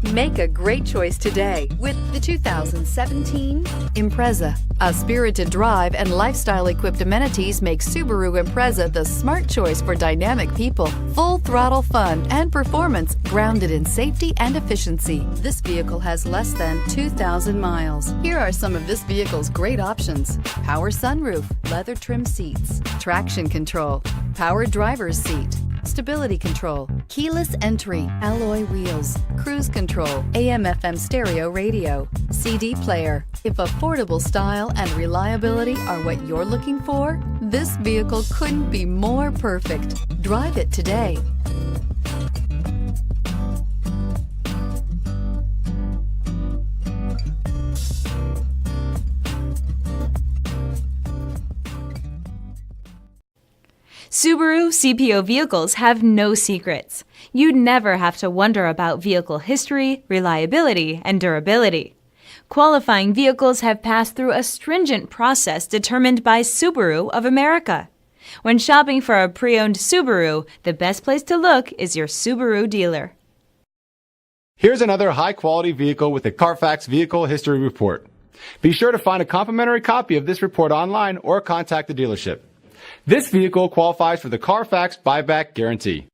Make a great choice today with the 2017 Impreza. A spirited drive and lifestyle-equipped amenities make Subaru Impreza the smart choice for dynamic people. Full throttle fun and performance grounded in safety and efficiency. This vehicle has less than 2,000 miles. Here are some of this vehicle's great options: power sunroof, leather trim seats, traction control, power driver's seat, stability control, keyless entry, alloy wheels, cruise control, AM/FM stereo radio, CD player. If affordable style and reliability are what you're looking for, this vehicle couldn't be more perfect. Drive it today. Subaru CPO vehicles have no secrets. You'd never have to wonder about vehicle history, reliability, and durability. Qualifying vehicles have passed through a stringent process determined by Subaru of America. When shopping for a pre-owned Subaru, the best place to look is your Subaru dealer. Here's another high-quality vehicle with a CARFAX Vehicle History Report. Be sure to find a complimentary copy of this report online or contact the dealership. This vehicle qualifies for the CARFAX buyback guarantee.